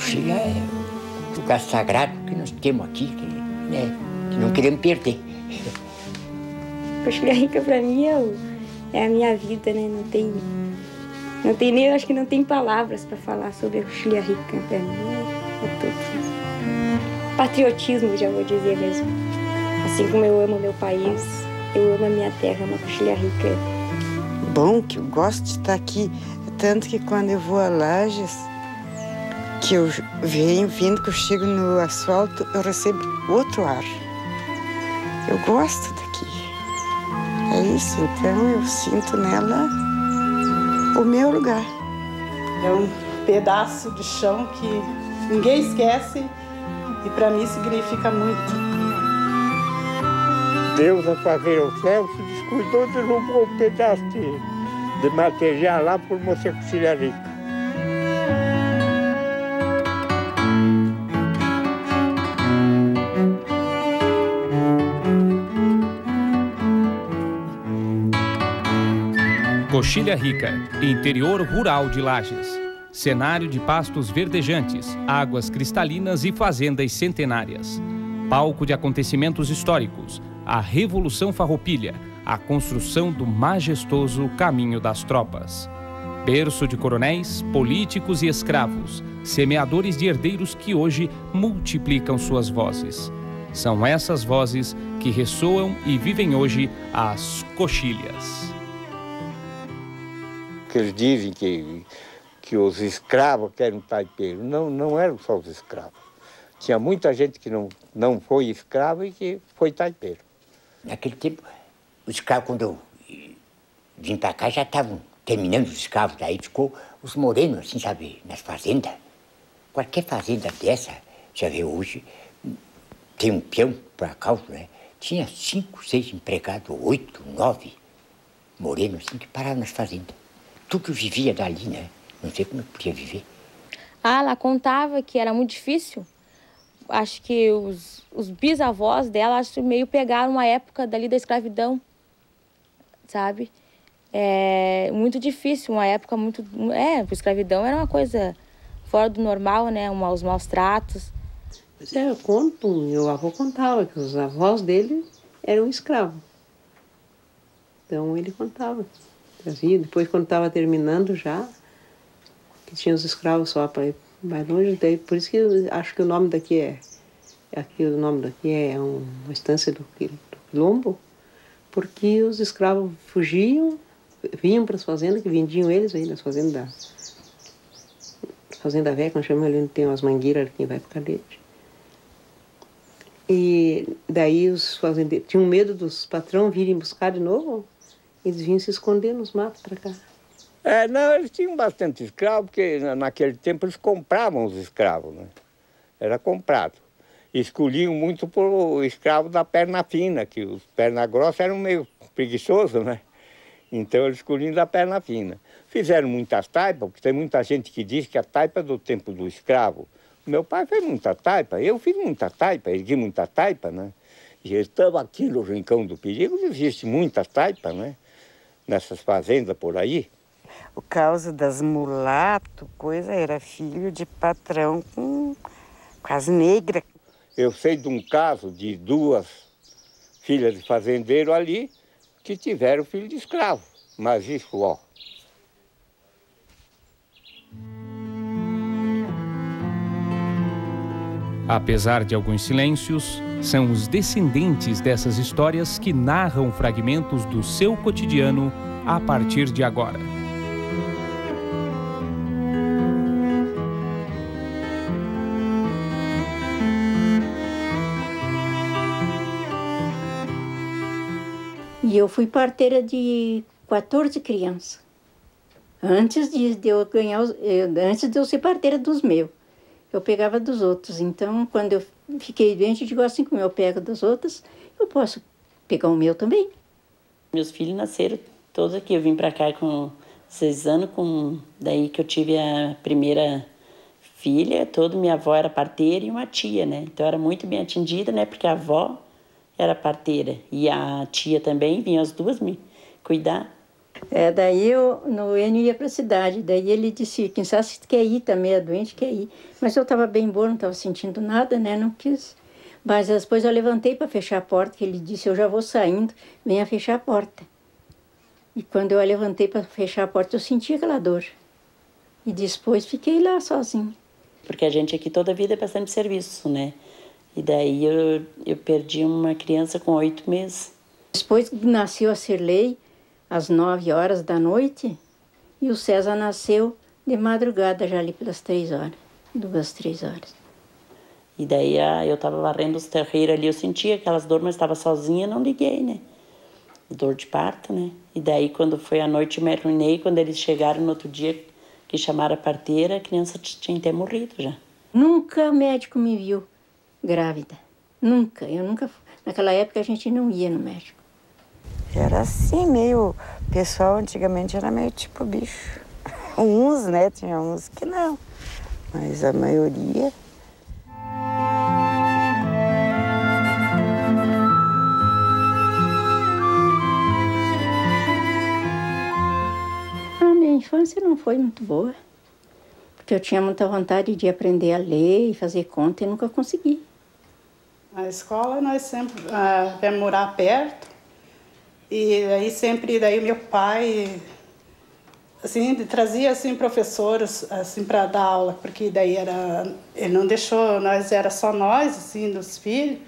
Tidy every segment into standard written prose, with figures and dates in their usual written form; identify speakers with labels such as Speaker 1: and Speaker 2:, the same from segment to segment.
Speaker 1: coxilha é um lugar sagrado que nós temos aqui, que não queremos perder.
Speaker 2: Coxilha Rica para mim é a minha vida, né? Não tem nem, acho que não tem palavras para falar sobre a Coxilha Rica. Para mim é tudo. Patriotismo, já vou dizer mesmo. Assim como eu amo meu país, eu amo a minha terra, uma Coxilha Rica.
Speaker 3: Bom, que eu gosto de estar aqui. Tanto que quando eu vou a Lages, que eu vindo que eu chego no asfalto, eu recebo outro ar. Eu gosto daqui. É isso, então eu sinto nela o meu lugar.
Speaker 4: É um pedaço de chão que ninguém esquece e para mim significa muito.
Speaker 5: Deus, a fazer o céu, se descuidou de derrubou um pedaço de material lá por você Coxilha Rica.
Speaker 6: Coxilha Rica, interior rural de Lages. Cenário de pastos verdejantes, águas cristalinas e fazendas centenárias. Palco de acontecimentos históricos, a Revolução Farroupilha, a construção do majestoso Caminho das Tropas. Berço de coronéis, políticos e escravos, semeadores de herdeiros que hoje multiplicam suas vozes. São essas vozes que ressoam e vivem hoje as coxilhas.
Speaker 5: Que eles dizem que os escravos eram taipeiros. Não eram só os escravos. Tinha muita gente que não foi escravo e que foi taipeiro.
Speaker 1: Naquele tempo, os escravos, quando eu vim para cá, já estavam terminando os escravos. Daí ficou os morenos, assim, sabe, nas fazendas. Qualquer fazenda dessa, já vê hoje, tem um peão, por acaso, né? Tinha 5, 6 empregados, 8, 9 morenos, assim, que paravam nas fazendas. Tu que vivia dali, né? Não sei como eu podia viver.
Speaker 2: Ela contava que era muito difícil. Acho que os bisavós dela, acho que meio pegaram uma época dali da escravidão, sabe? É muito difícil, uma época muito... a escravidão era uma coisa fora do normal, né? Os maus tratos.
Speaker 7: Pois é, eu conto, meu avô contava que os avós dele eram escravos. Então ele contava. Depois, quando estava terminando já, que tinha os escravos só para ir mais longe, daí, por isso que eu acho que o nome daqui é uma estância do Quilombo, porque os escravos fugiam, vinham para as fazendas, que vendiam eles aí nas fazendas Fazenda Velha, que nós chamamos ali, onde tem umas mangueiras, quem vai para Calete. E daí os fazendeiros tinham medo dos patrões virem buscar de novo. Eles vinham se esconder nos matos para cá.
Speaker 5: Não, eles tinham bastante escravo, porque naquele tempo eles compravam os escravos, né? Era comprado. Escolhiam muito por escravo da perna fina, que os perna grossa eram meio preguiçosos, né? Então eles escolhiam da perna fina. Fizeram muitas taipas, porque tem muita gente que diz que a taipa é do tempo do escravo. Meu pai fez muita taipa, eu fiz muita taipa, ergui muita taipa, né? E estava aqui no Rincão do Perigo, existe muita taipa, né? Nessas fazendas por aí.
Speaker 3: O causa das mulato, era filho de patrão quase negra.
Speaker 5: Eu sei de um caso de 2 filhas de fazendeiro ali que tiveram filho de escravo. Mas isso, ó.
Speaker 6: Apesar de alguns silêncios, são os descendentes dessas histórias que narram fragmentos do seu cotidiano a partir de agora.
Speaker 8: E eu fui parteira de 14 crianças. Antes de eu ser parteira dos meus. Eu pegava dos outros. Então, quando eu fiquei doente, eu digo assim, como eu pego das outras, eu posso pegar o meu também.
Speaker 9: Meus filhos nasceram todos aqui. Eu vim para cá com 6 anos, daí que eu tive a primeira filha. Toda minha avó era parteira e uma tia, né? Então, eu era muito bem atendida, né? Porque a avó era parteira e a tia também, vinham as duas me cuidar.
Speaker 8: Daí o Enio ia para a cidade, daí ele disse, quem sabe se quer ir também, é doente, quer ir. Mas eu estava bem boa, não estava sentindo nada, né, não quis. Mas depois eu levantei para fechar a porta, que ele disse, eu já vou saindo, venha fechar a porta. E quando eu levantei para fechar a porta, eu senti aquela dor. E depois fiquei lá sozinha.
Speaker 9: Porque a gente aqui toda a vida é bastante serviço, né? E daí eu perdi uma criança com 8 meses.
Speaker 8: Depois nasceu a Cirlei, às 9 horas da noite, e o César nasceu de madrugada, já ali pelas 3 horas, 2, 3 horas.
Speaker 9: E daí eu estava varrendo os terreiros ali, eu sentia aquelas dores, mas estava sozinha, não liguei, né? Dor de parto, né? E daí quando foi à noite eu me arruinei, quando eles chegaram no outro dia, que chamaram a parteira, a criança tinha até morrido já.
Speaker 8: Nunca o médico me viu grávida, nunca, naquela época a gente não ia no médico.
Speaker 3: Era assim, meio... O pessoal antigamente era meio tipo bicho. Uns, né? Tinha uns que não. Mas a maioria...
Speaker 8: A minha infância não foi muito boa. Porque eu tinha muita vontade de aprender a ler e fazer conta e nunca consegui.
Speaker 4: Na escola nós sempre viemos morar perto. E aí sempre, meu pai, assim, trazia, assim, professores, assim, para dar aula, porque daí ele não deixou, era só nós, assim, dos filhos,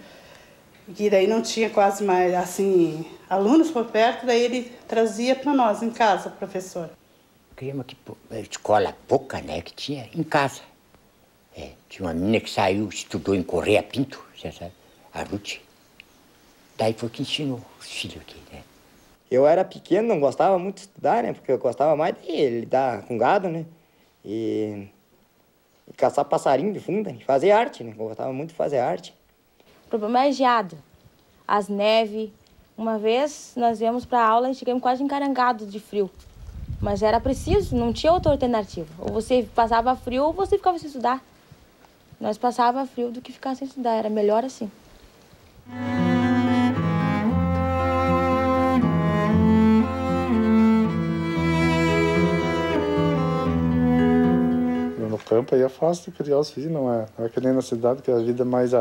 Speaker 4: e daí não tinha quase mais, assim, alunos por perto, daí ele trazia para nós, em casa, professor.
Speaker 1: Criamos aqui, escola pouca, né, que tinha, em casa. Tinha uma menina que saiu, estudou em Correia Pinto, você sabe, a Ruth. Daí foi que ensinou os filhos aqui, né.
Speaker 10: Eu era pequeno, não gostava muito de estudar, né? Porque eu gostava mais de lidar com gado, né? E caçar passarinho de funda, e fazer arte, né? Eu gostava muito de fazer arte.
Speaker 2: O problema é a geada, as neves. Uma vez nós viemos para a aula e chegamos quase encarangados de frio. Mas era preciso, não tinha outra alternativa. Ou você passava frio ou você ficava sem estudar. Nós passava frio do que ficar sem estudar, era melhor assim.
Speaker 11: No campo aí é fácil de criar os filhos, não é que nem na cidade, que a vida é mais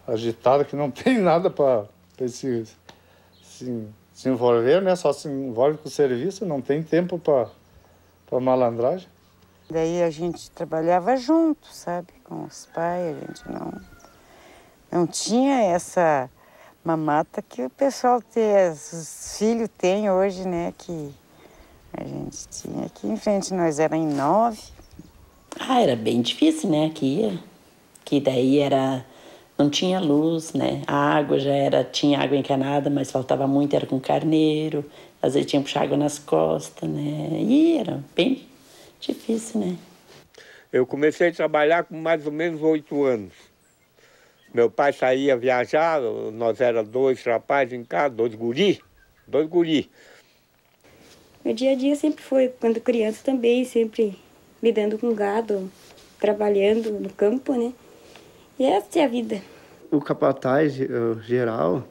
Speaker 11: agitada, que não tem nada para se envolver, né? Só se envolve com o serviço, não tem tempo para malandragem.
Speaker 3: Daí a gente trabalhava junto, sabe, com os pais, a gente não tinha essa mamata que o pessoal tem, os filhos têm hoje, né, que a gente tinha aqui em frente, nós era em 9.
Speaker 9: Era bem difícil, né, aqui, que daí não tinha luz, né, a água tinha água encanada, mas faltava muito, era com carneiro, às vezes tinha que puxar água nas costas, né, e era bem difícil, né.
Speaker 5: Eu comecei a trabalhar com mais ou menos 8 anos. Meu pai saía viajar, nós éramos 2 rapazes em casa, 2 guri.
Speaker 12: Meu dia a dia sempre foi, quando criança também, sempre lidando com gado, trabalhando no campo, né? E essa é a vida.
Speaker 13: O capataz geral,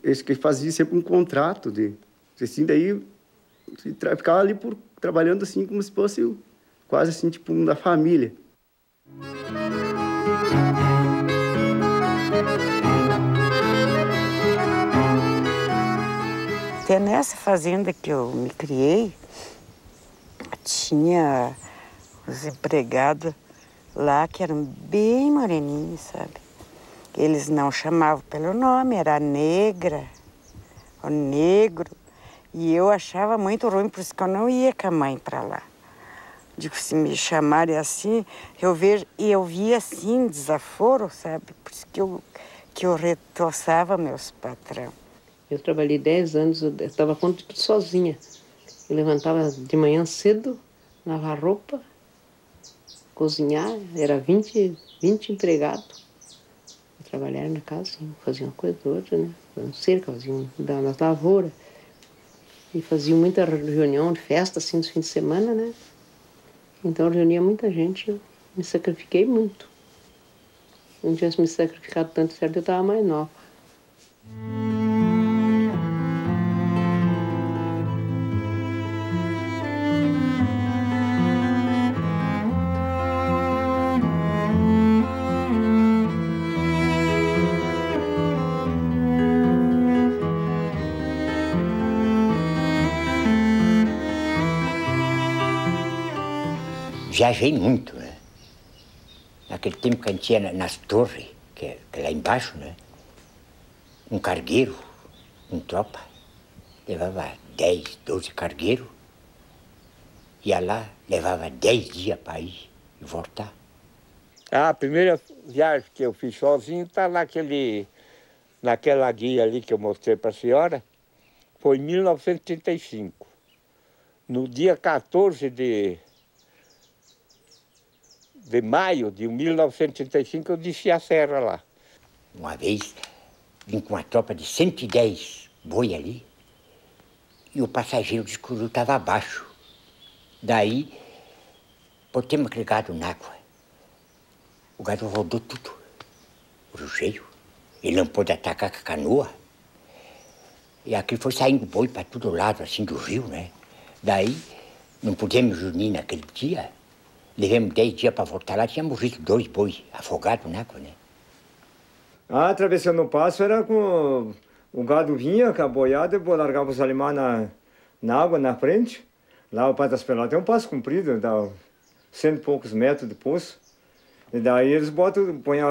Speaker 13: esse que fazia sempre um contrato assim, daí ficava ali trabalhando assim como se fosse quase assim, tipo, um da família.
Speaker 3: Até nessa fazenda que eu me criei, tinha os empregados lá que eram bem moreninhos, sabe? Eles não chamavam pelo nome, era a negra, o negro. E eu achava muito ruim, por isso que eu não ia com a mãe para lá. Digo, se me chamarem assim, eu via assim, desaforo, sabe? Por isso que eu retoçava meus patrão.
Speaker 7: Eu trabalhei 10 anos, eu estava conta de tudo sozinha. Eu levantava de manhã cedo, lavar roupa, cozinhar, era 20 empregados. Trabalharam na casa, assim, faziam uma coisa ou outra, né? Faziam cerca, faziam nas lavouras. E faziam muita reunião de festa, assim, nos fins de semana, né? Então eu reunia muita gente, eu me sacrifiquei muito. Se não tivesse me sacrificado tanto certo, eu estava mais nova.
Speaker 1: Viajei muito, né? Naquele tempo que a gente ia nas torres, que é lá embaixo, né? Um cargueiro, com tropa, levava 10, 12 cargueiros. Ia lá, levava 10 dias para ir e voltar.
Speaker 5: A primeira viagem que eu fiz sozinho está naquela guia ali que eu mostrei para a senhora. Foi em 1935. No dia 14 de maio de 1935, eu desci a serra lá.
Speaker 1: Uma vez, vim com uma tropa de 110 boi ali e o passageiro do escuro estava abaixo. Daí, botemos aquele gado na água. O gado rodou tudo, o rio cheio. Ele não pôde atacar com a canoa. E aqui foi saindo boi para todo lado, assim, do rio, né? Daí, não podíamos unir naquele dia. Levamos 10 dias para voltar lá, tinha morrido 2 bois afogados na água, né?
Speaker 10: Atravessando o passo era com... O gado vinha com a boiada, eu largava os animais na água, na frente. Lá o Passo das Pelotas tem um passo comprido, dá 100 e poucos metros de poço. E daí eles põem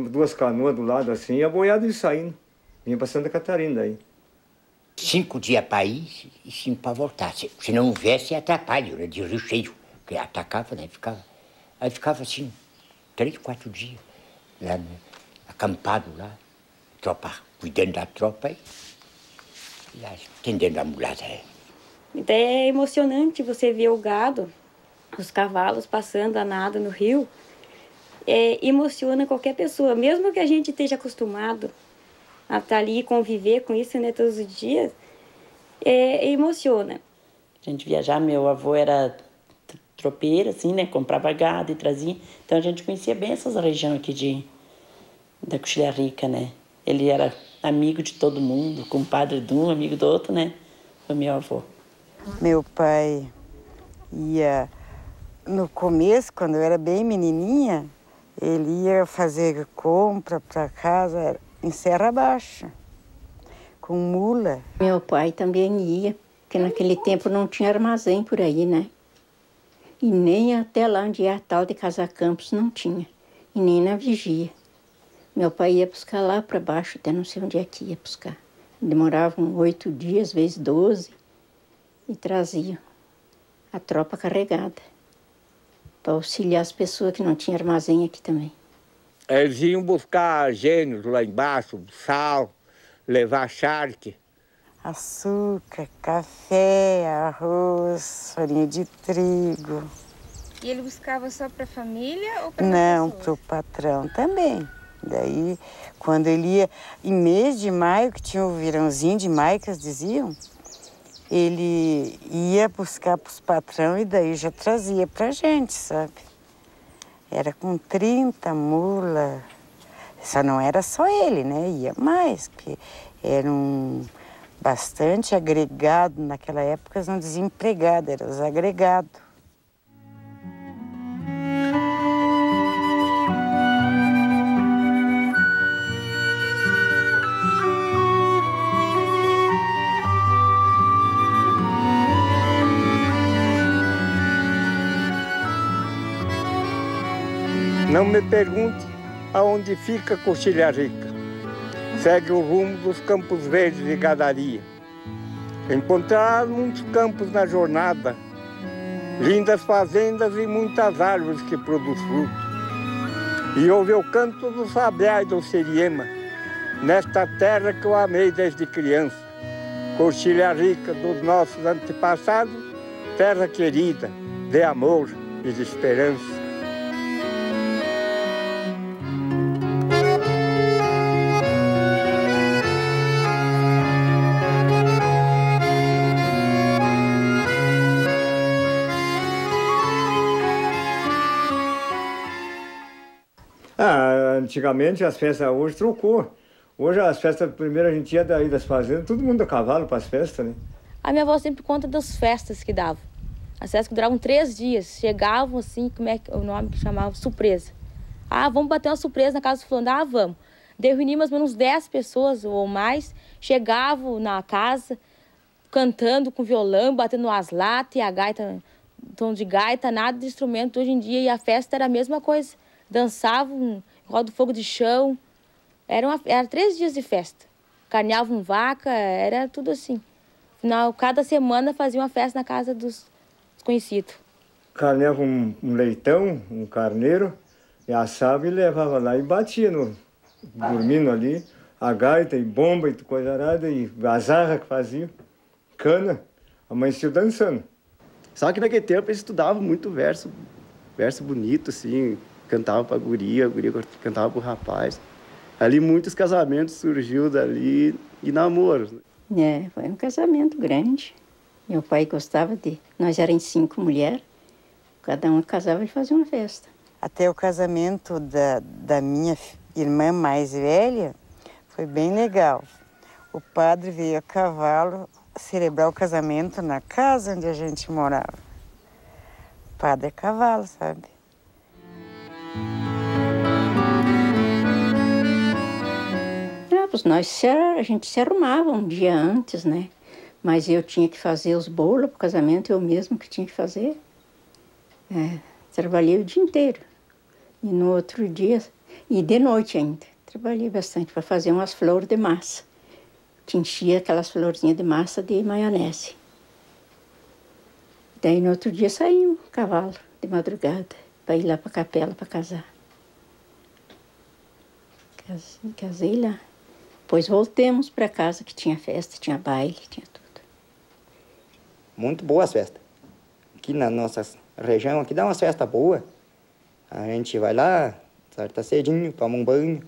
Speaker 10: 2 canoas do lado assim e a boiada ia saindo. Vinha para Santa Catarina daí.
Speaker 1: 5 dias para ir e 5 para voltar. Se não houvesse atrapalho, né, de rio cheio. Porque atacava, né? Aí ficava assim, 3, 4 dias lá, né, acampado lá, tropa, cuidando da tropa e lá, atendendo a mulata.
Speaker 12: Então é emocionante você ver o gado, os cavalos passando a nada no rio. Emociona qualquer pessoa, mesmo que a gente esteja acostumado a estar ali e conviver com isso, né, todos os dias, emociona.
Speaker 9: A gente viajar, meu avô era tropeiro, assim, né, comprava gado e trazia, então a gente conhecia bem essas regiões aqui da Coxilha Rica, né. Ele era amigo de todo mundo, compadre de um, amigo do outro, né, foi meu avô.
Speaker 3: Meu pai ia, no começo, quando eu era bem menininha, ele ia fazer compra para casa em Serra Baixa, com mula.
Speaker 8: Meu pai também ia, porque naquele tempo não tinha armazém por aí, né? E nem até lá onde é a tal de Casa Campos não tinha, e nem na Vigia. Meu pai ia buscar lá para baixo, até não sei onde é que ia buscar. Demoravam 8 dias, às vezes 12, e trazia a tropa carregada, para auxiliar as pessoas que não tinham armazém aqui também.
Speaker 5: Eles iam buscar gênios lá embaixo, sal, levar charque.
Speaker 3: Açúcar, café, arroz, farinha de trigo.
Speaker 2: E ele buscava só para a família ou para
Speaker 3: Não, para o patrão também. Daí, quando ele ia, em mês de maio, que tinha o verãozinho de maio, que eles diziam, ele ia buscar para os patrão e daí já trazia para a gente, sabe? Era com 30 mulas. Só não era só ele, né? Ia mais, porque eram bastante agregado. Naquela época eles não diziam empregado, eram os agregados.
Speaker 5: Não me pergunte aonde fica Coxilha Rica. Segue o rumo dos Campos Verdes de Gadaria. Encontrar muitos campos na jornada, lindas fazendas e muitas árvores que produzem frutos. E ouve o canto do sabiá e do siriema, nesta terra que eu amei desde criança. Coxilha Rica dos nossos antepassados, terra querida, de amor e de esperança.
Speaker 10: Antigamente as festas, hoje trocou. Hoje as festas, primeiro a gente ia daí das fazendas, todo mundo a cavalo para as festas, né?
Speaker 2: A minha avó sempre conta das festas que davam. As festas que duravam 3 dias. Chegavam assim, como é o nome que chamava? Surpresa. Ah, vamos bater uma surpresa na casa do fulano. Ah, vamos. Daí reunimos mais ou menos 10 pessoas ou mais. Chegavam na casa, cantando com violão, batendo as latas e a gaita tom de gaita, nada de instrumento hoje em dia. E a festa era a mesma coisa. Dançavam, roda fogo de chão. Era 3 dias de festa. Carneavam vaca, era tudo assim. Afinal, cada semana fazia uma festa na casa dos conhecidos.
Speaker 10: Carneava um leitão, um carneiro, e assava e levava lá e batia, dormindo ali. A gaita e bomba e coisa arada, e a zarra que fazia, cana, amanhecia dançando.
Speaker 13: Só que naquele tempo eles estudavam muito verso bonito, assim, cantava pra guria, a guria cantava pro rapaz. Ali muitos casamentos surgiu dali e namoros.
Speaker 8: Foi um casamento grande. Meu pai gostava de... Nós éramos 5 mulheres, cada um casava e fazia uma festa.
Speaker 3: Até o casamento da minha irmã mais velha foi bem legal. O padre veio a cavalo celebrar o casamento na casa onde a gente morava. O padre é cavalo, sabe?
Speaker 8: A gente se arrumava um dia antes, né? Mas eu tinha que fazer os bolos pro casamento, eu mesmo que tinha que fazer. Trabalhei o dia inteiro. E no outro dia, e de noite ainda, trabalhei bastante para fazer umas flores de massa. Enchia aquelas florzinhas de massa de maionese. Daí no outro dia saía um cavalo de madrugada para ir lá para a capela para casar. Casei lá. Depois voltemos para casa que tinha festa, tinha baile, tinha tudo.
Speaker 14: Muito boas festas. Aqui na nossa região, aqui dá umas festas boas. A gente vai lá, starta cedinho, toma um banho,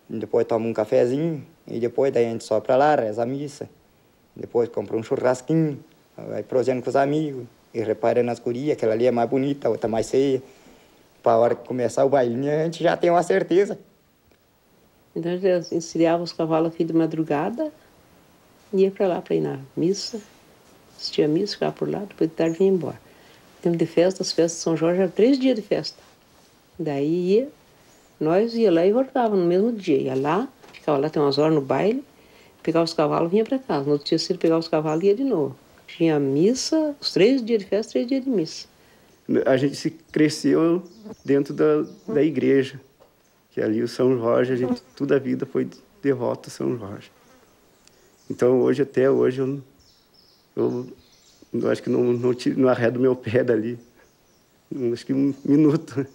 Speaker 14: depois toma um cafezinho, e depois daí a gente só pra lá, reza a missa. Depois compra um churrasquinho, vai prosseando com os amigos, e repara nas gurias, aquela ali é mais bonita, a outra mais feia. Para a hora que começar o bailinho, a gente já tem uma certeza.
Speaker 7: Então a gente ensaiava os cavalos aqui de madrugada, ia para lá para ir na missa, assistia a missa, ficava por lá, depois de tarde vinha embora. Tempo de festa, as festas de São Jorge eram 3 dias de festa. Daí nós ia lá e voltava no mesmo dia. Ia lá, ficava lá até umas horas no baile, pegava os cavalos e vinha para casa. No outro dia, se ele pegava os cavalos, ia de novo. Tinha missa, os 3 dias de festa, 3 dias de missa.
Speaker 13: A gente se cresceu dentro da igreja, que ali o São Jorge, a gente toda a vida foi devoto a São Jorge. Então hoje, até hoje, eu acho que não arredo meu pé dali. Acho que 1 minuto.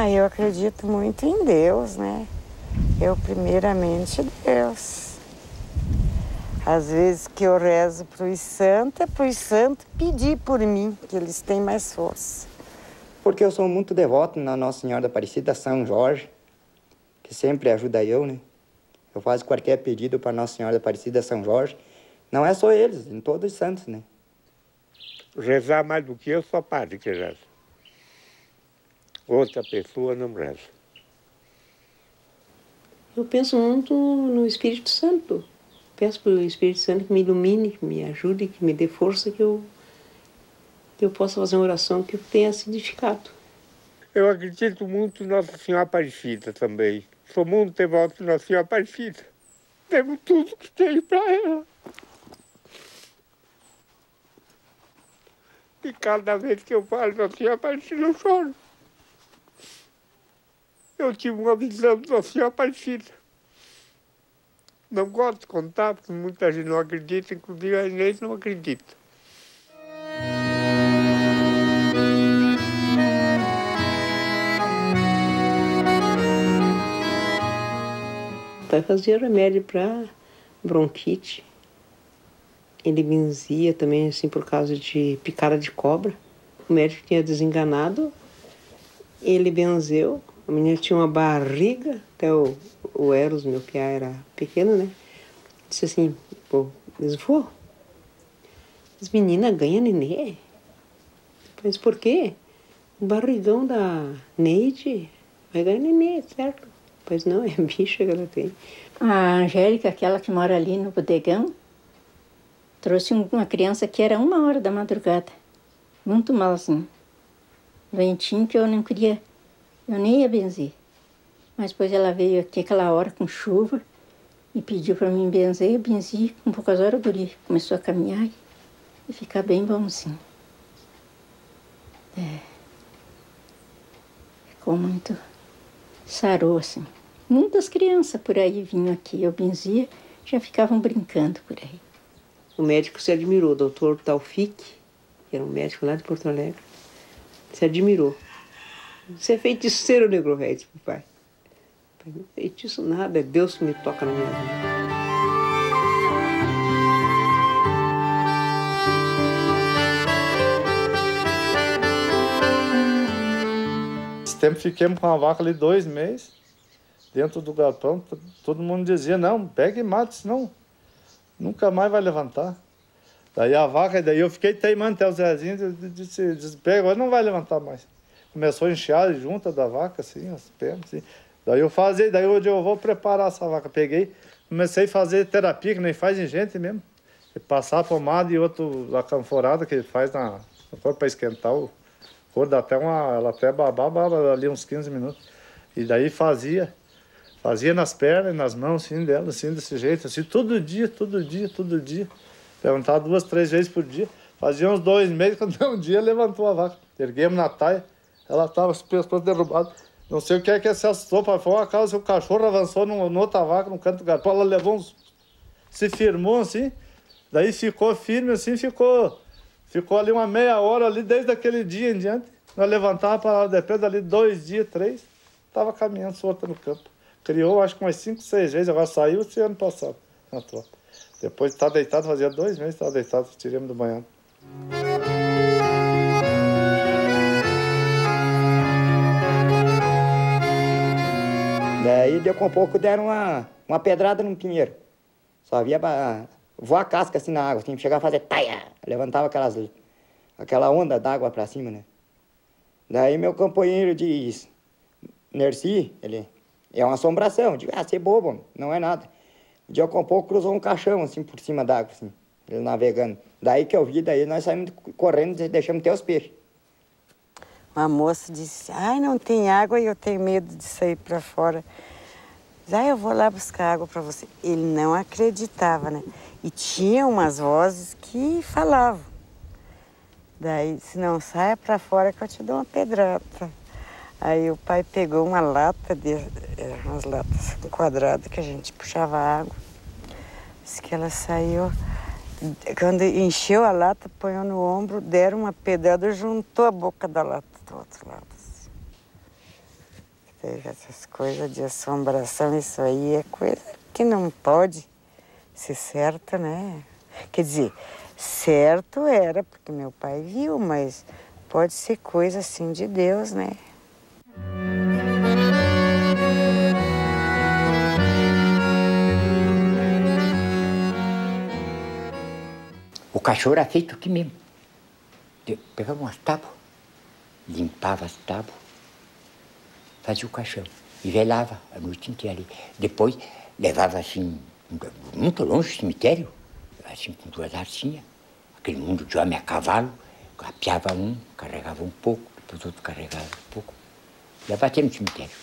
Speaker 3: Eu acredito muito em Deus, né? Eu, primeiramente, Deus. Às vezes que eu rezo para os santos pedir por mim, que eles têm mais força.
Speaker 14: Porque eu sou muito devoto na Nossa Senhora da Aparecida, São Jorge, que sempre ajuda eu, né? Eu faço qualquer pedido para Nossa Senhora da Aparecida, São Jorge. Não é só eles, em todos os santos, né?
Speaker 5: Rezar mais do que eu, só padre que reza. Outra pessoa não reza.
Speaker 7: Eu penso muito no Espírito Santo. Peço para o Espírito Santo que me ilumine, que me ajude, que me dê força, que eu possa fazer uma oração que tenha significado.
Speaker 5: Eu acredito muito em Nossa Senhora Aparecida também. Sou muito devoto de Nossa Senhora Aparecida. Devo tudo que tenho para ela. E cada vez que eu falo Nossa Senhora Aparecida, eu choro. Eu tive uma visão de Nossa Senhora Aparecida. Não gosto de contar, porque muita gente não acredita, inclusive a Inês não acredita.
Speaker 7: O pai fazia remédio para bronquite. Ele benzia também, assim, por causa de picada de cobra. O médico tinha desenganado, ele benzeu. A menina tinha uma barriga, até o Eros, meu piá, era pequeno, né? disse assim, pô, eles vão. As meninas ganham nenê. Mas por quê? O barrigão da Neide vai ganhar nenê, certo? Pois não, é bicha que ela tem.
Speaker 8: A Angélica, aquela que mora ali no bodegão, trouxe uma criança que era 1h da madrugada. Muito malzinho. Doentinho que eu não queria, eu nem ia benzer. Mas depois ela veio aqui aquela hora com chuva e pediu para mim benzer. Eu benzi, com poucas horas o guri começou a caminhar e ficar bem bonzinho. Ficou muito... sarou, assim. Muitas crianças por aí vinham aqui, eu benzia, já ficavam brincando por aí.
Speaker 7: O médico se admirou, o doutor Taufik, que era um médico lá de Porto Alegre, se admirou. Você é feiticeiro, negro velho, disse pro pai. Pai, não é feitiço nada, é Deus que me toca na minha vida.
Speaker 11: Esse tempo fiquemos com a vaca ali 2 meses, dentro do galpão. Todo mundo dizia, não, pega e mata, senão nunca mais vai levantar. Daí a vaca, daí eu fiquei teimando até o Zezinho, disse, pega, agora não vai levantar mais. Começou a encher a junta da vaca, assim, as pernas, assim. Daí eu fazia, daí hoje eu vou preparar essa vaca. Peguei, comecei a fazer terapia, que nem faz em gente mesmo. E passar a pomada e a canforada que ele faz na corpo para esquentar o corpo, dá até ela até baba ali uns 15 minutos. E daí fazia nas pernas e nas mãos, assim, dela, assim, desse jeito, assim, todo dia. Levantava 2, 3 vezes por dia. Fazia uns 2 meses, quando um dia levantou a vaca. Erguemos na taia, ela estava com o pescoço derrubado. Não sei o que é que se assustou, foi uma causa, o cachorro avançou noutra vaca, no canto do galpão, ela levou se firmou assim, daí ficou firme assim, ficou ali uma meia hora ali, desde aquele dia em diante. Nós levantávamos, parava depois dali 2 dias, 3, estava caminhando solta no campo. Criou, acho que umas 5, 6 vezes, agora saiu esse ano passado, na tropa. Depois de estar deitado, fazia 2 meses que estava deitado, tiramos do banhado.
Speaker 14: Daí deu com pouco, deram uma pedrada num pinheiro. Só via voar casca assim na água, assim, chegar a fazer taia, levantava aquela onda d'água pra cima, né? Daí meu companheiro diz, Nerci, ele é uma assombração. Eu digo, você é bobo, não é nada. Um dia com pouco cruzou um caixão assim por cima d'água, assim, ele navegando. Daí que eu vi, daí nós saímos correndo e deixamos ter os peixes.
Speaker 3: Uma moça disse, ai, não tem água e eu tenho medo de sair para fora. Eu vou lá buscar água para você. Ele não acreditava, né? E tinha umas vozes que falavam. Daí, se não saia para fora que eu te dou uma pedrada. Aí o pai pegou uma lata, umas latas quadradas que a gente puxava água. Disse que ela saiu. Quando encheu a lata, põe no ombro, deram uma pedrada, juntou a boca da lata do outro lado. Essas coisas de assombração, isso aí é coisa que não pode ser certa, né? Quer dizer, certo era, porque meu pai viu, mas pode ser coisa assim de Deus, né?
Speaker 1: O cachorro era feito aqui mesmo. Pegava umas tábuas, limpava as tábuas, fazia o caixão e velava a noite inteira ali. Depois levava assim, muito longe do cemitério, assim com 2 arcinhas, aquele mundo de homem a cavalo, apiava um, carregava um pouco, depois outro carregava um pouco. Ia bater no cemitério.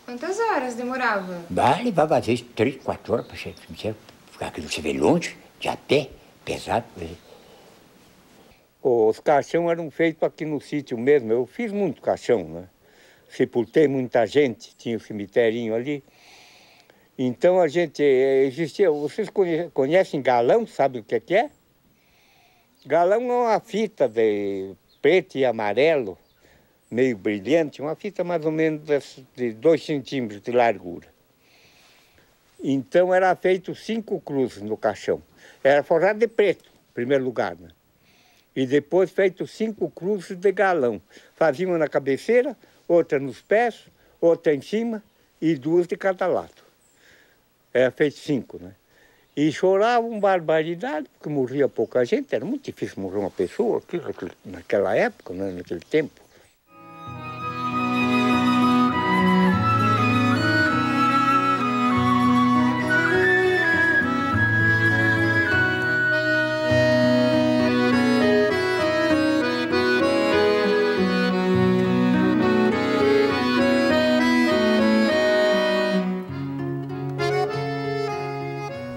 Speaker 15: Quantas horas demorava?
Speaker 1: Levava às vezes 3, 4 horas para chegar no cemitério, porque aquilo você vê longe, de a pé, pesado.
Speaker 5: Os caixões eram feitos aqui no sítio mesmo, eu fiz muito caixão, né? Sepultei muita gente, tinha o cemiterinho ali. Então a gente existia. Vocês conhecem galão, sabe o que é? Galão é uma fita de preto e amarelo, meio brilhante, uma fita mais ou menos de 2 centímetros de largura. Então era feito 5 cruzes no caixão. Era forrado de preto, em primeiro lugar, né? E depois feito 5 cruzes de galão. Faziam uma na cabeceira, outra nos pés, outra em cima e 2 de cada lado. Era feito 5, né? E choravam barbaridade, porque morria pouca gente. Era muito difícil morrer uma pessoa naquela época, né? Naquele tempo.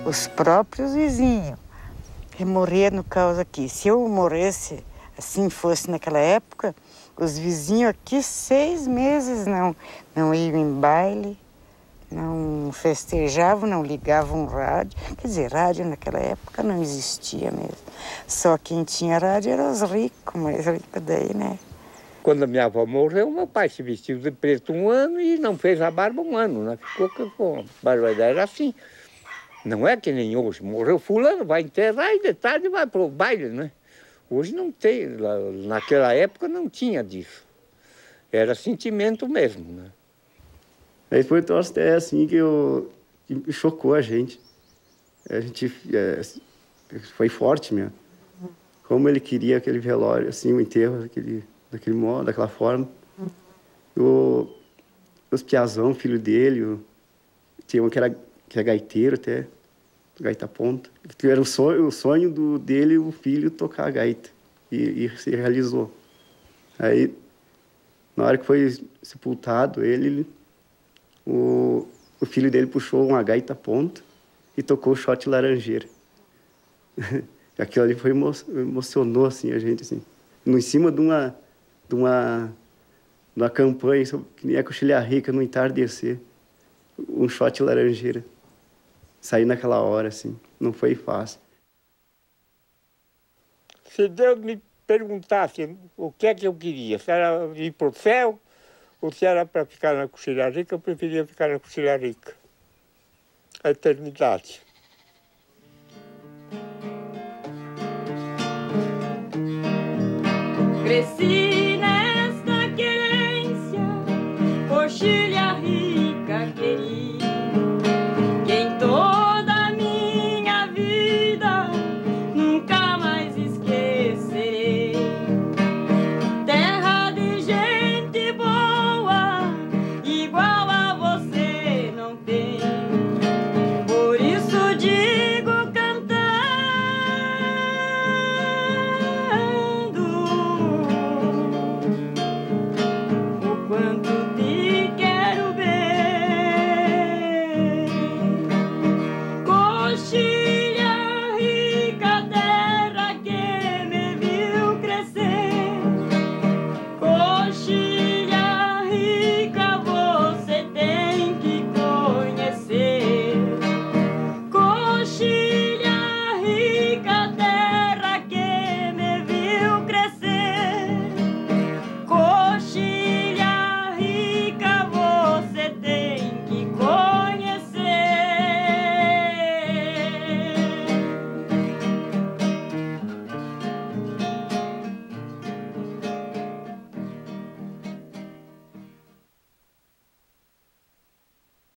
Speaker 3: Os próprios vizinhos que morreram no causa aqui. Se eu morresse, assim fosse naquela época, os vizinhos aqui 6 meses não iam em baile, não festejavam, não ligavam rádio. Quer dizer, rádio naquela época não existia mesmo. Só quem tinha rádio eram os ricos, mais ricos daí, né?
Speaker 5: Quando a minha avó morreu, meu pai se vestiu de preto 1 ano e não fez a barba 1 ano, né? Ficou com a barbaridade, era assim. Não é que nem hoje, morreu fulano, vai enterrar e de tarde vai para o baile, né? Hoje não tem, naquela época não tinha disso. Era sentimento mesmo, né?
Speaker 13: Aí foi um troço até assim que chocou a gente. A gente foi forte mesmo. Como ele queria aquele velório, assim, o enterro daquele modo, daquela forma. Os piazão, filho dele, tinha um que é gaiteiro até, gaita ponta. Era o sonho dele, o filho, tocar a gaita. E se realizou. Aí, na hora que foi sepultado ele, o filho dele puxou uma gaita ponta e tocou o shot laranjeira. Aquilo ali emocionou assim, a gente, assim. Em cima de uma campanha, que nem a Coxilha Rica, no entardecer. Um shot laranjeira. Sair naquela hora, assim. Não foi fácil.
Speaker 5: Se Deus me perguntasse o que é que eu queria, se era ir para o céu ou se era para ficar na Coxilha Rica, eu preferia ficar na Coxilha Rica. A eternidade.
Speaker 16: Cresci nesta querência, Coxilha Rica.